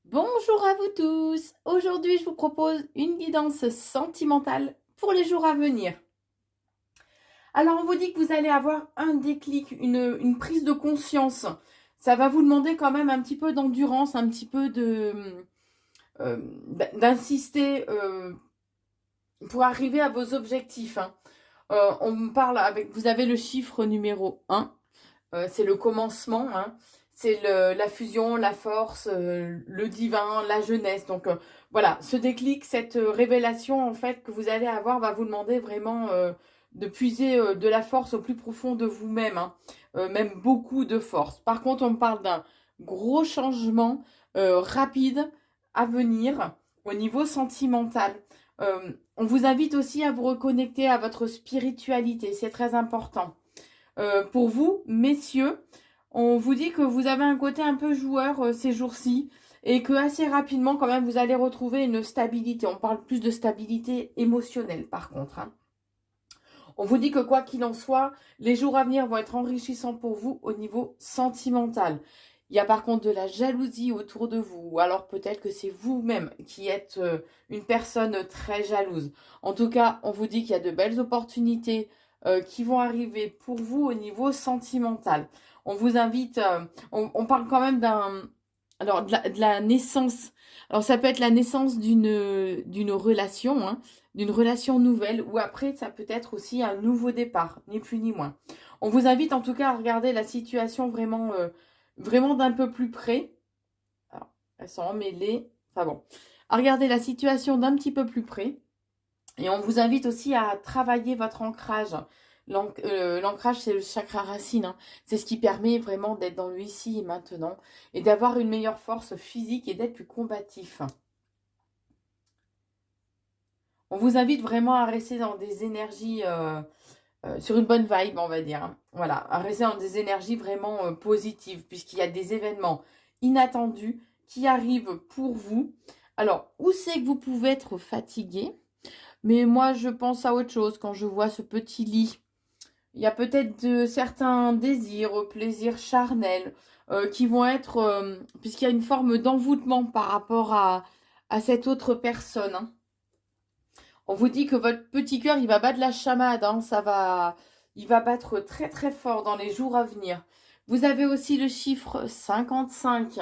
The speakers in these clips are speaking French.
Bonjour à vous tous. Aujourd'hui, je vous propose une guidance sentimentale pour les jours à venir. Alors, on vous dit que vous allez avoir un déclic, une prise de conscience. Ça va vous demander quand même un petit peu d'endurance, un petit peu euh, d'insister pour arriver à vos objectifs, hein. On parle avec, vous avez le chiffre numéro 1. C'est le commencement, hein. C'est la fusion, la force, le divin, la jeunesse. Donc voilà, ce déclic, cette révélation en fait que vous allez avoir va vous demander vraiment de puiser de la force au plus profond de vous-même, hein. Même beaucoup de force. Par contre, on parle d'un gros changement rapide à venir au niveau sentimental. On vous invite aussi à vous reconnecter à votre spiritualité, c'est très important. Pour vous, messieurs, on vous dit que vous avez un côté un peu joueur ces jours-ci et que assez rapidement, quand même, vous allez retrouver une stabilité. On parle plus de stabilité émotionnelle, par contre, hein. On vous dit que quoi qu'il en soit, les jours à venir vont être enrichissants pour vous au niveau sentimental. Il y a par contre de la jalousie autour de vous, ou alors peut-être que c'est vous-même qui êtes une personne très jalouse. En tout cas, on vous dit qu'il y a de belles opportunités qui vont arriver pour vous au niveau sentimental. On vous invite, on parle quand même alors de la naissance. Alors ça peut être la naissance d'une relation, hein, d'une relation nouvelle, ou après ça peut être aussi un nouveau départ, ni plus ni moins. On vous invite en tout cas à regarder la situation vraiment, vraiment d'un peu plus près. Alors, elles sont emmêlées, enfin bon. À regarder la situation d'un petit peu plus près. Et on vous invite aussi à travailler votre ancrage. L'ancrage, c'est le chakra racine, hein. C'est ce qui permet vraiment d'être dans le ici et maintenant et d'avoir une meilleure force physique et d'être plus combatif. On vous invite vraiment à rester dans des énergies, sur une bonne vibe, on va dire, hein. Voilà, à rester dans des énergies vraiment positives, puisqu'il y a des événements inattendus qui arrivent pour vous. Alors, où c'est que vous pouvez être fatigué? Mais moi, je pense à autre chose quand je vois ce petit lit. Il y a peut-être certains désirs, plaisirs charnels qui vont être, puisqu'il y a une forme d'envoûtement par rapport à cette autre personne, hein. On vous dit que votre petit cœur, il va battre la chamade, hein, il va battre très très fort dans les jours à venir. Vous avez aussi le chiffre 55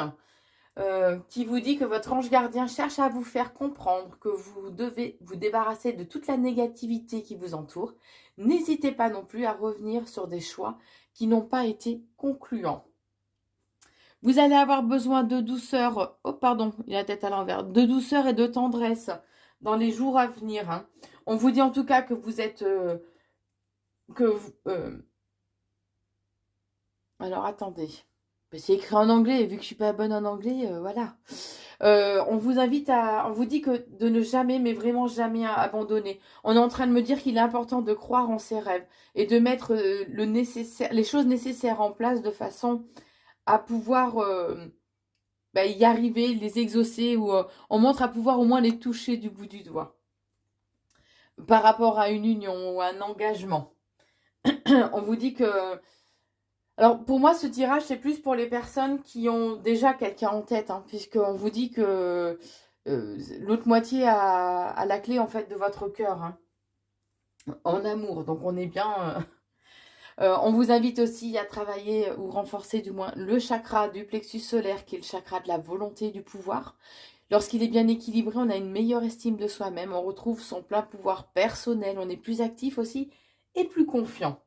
qui vous dit que votre ange gardien cherche à vous faire comprendre que vous devez vous débarrasser de toute la négativité qui vous entoure. N'hésitez pas non plus à revenir sur des choix qui n'ont pas été concluants. Vous allez avoir besoin de douceur, oh pardon, il a la tête à l'envers, de douceur et de tendresse dans les jours à venir, hein. On vous dit en tout cas que vous êtes, que vous, alors attendez, c'est écrit en anglais et vu que je suis pas bonne en anglais, voilà. On vous invite on vous dit que de ne jamais, mais vraiment jamais abandonner. On est en train de me dire qu'il est important de croire en ses rêves et de mettre le nécessaire, les choses nécessaires en place de façon à pouvoir y arriver, les exaucer ou on montre à pouvoir au moins les toucher du bout du doigt par rapport à une union ou un engagement. On vous dit que... Alors pour moi ce tirage c'est plus pour les personnes qui ont déjà quelqu'un en tête, hein, puisqu'on vous dit que l'autre moitié a la clé en fait de votre cœur, hein, en amour. Donc on est bien... on vous invite aussi à travailler ou renforcer du moins le chakra du plexus solaire qui est le chakra de la volonté et du pouvoir. Lorsqu'il est bien équilibré, on a une meilleure estime de soi-même, on retrouve son plein pouvoir personnel, on est plus actif aussi et plus confiant.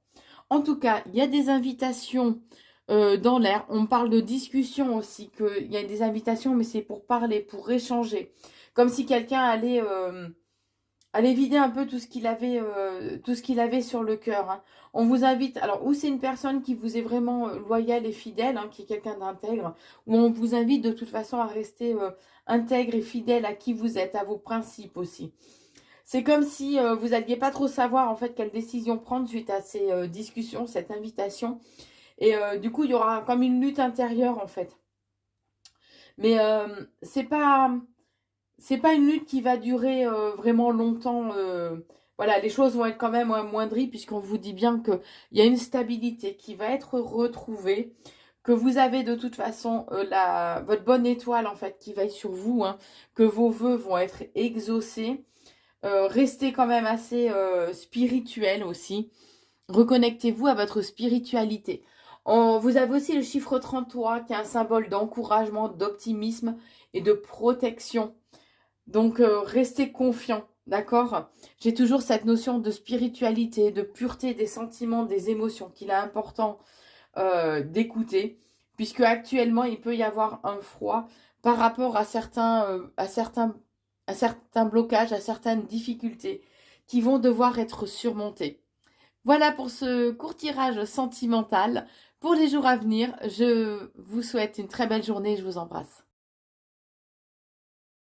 En tout cas, il y a des invitations dans l'air. On parle de discussion aussi, qu'il y a des invitations, mais c'est pour parler, pour échanger. Comme si quelqu'un allait vider un peu tout ce qu'il avait sur le cœur, hein. On vous invite, alors, ou c'est une personne qui vous est vraiment loyale et fidèle, hein, qui est quelqu'un d'intègre, ou on vous invite de toute façon à rester intègre et fidèle à qui vous êtes, à vos principes aussi. C'est comme si vous n'alliez pas trop savoir en fait quelle décision prendre suite à ces discussions, cette invitation. Et du coup, il y aura comme une lutte intérieure en fait. Mais c'est pas une lutte qui va durer vraiment longtemps. Voilà, les choses vont être quand même amoindries puisqu'on vous dit bien qu'il y a une stabilité qui va être retrouvée, que vous avez de toute façon votre bonne étoile en fait qui veille sur vous, hein, que vos vœux vont être exaucés. Restez quand même assez spirituel aussi. Reconnectez-vous à votre spiritualité. Vous avez aussi le chiffre 33 qui est un symbole d'encouragement, d'optimisme et de protection. Donc, restez confiant, d'accord? J'ai toujours cette notion de spiritualité, de pureté des sentiments, des émotions qu'il est important d'écouter, puisque actuellement, il peut y avoir un froid par rapport à certains blocages, à certaines difficultés qui vont devoir être surmontées. Voilà pour ce court tirage sentimental. Pour les jours à venir, je vous souhaite une très belle journée. Je vous embrasse.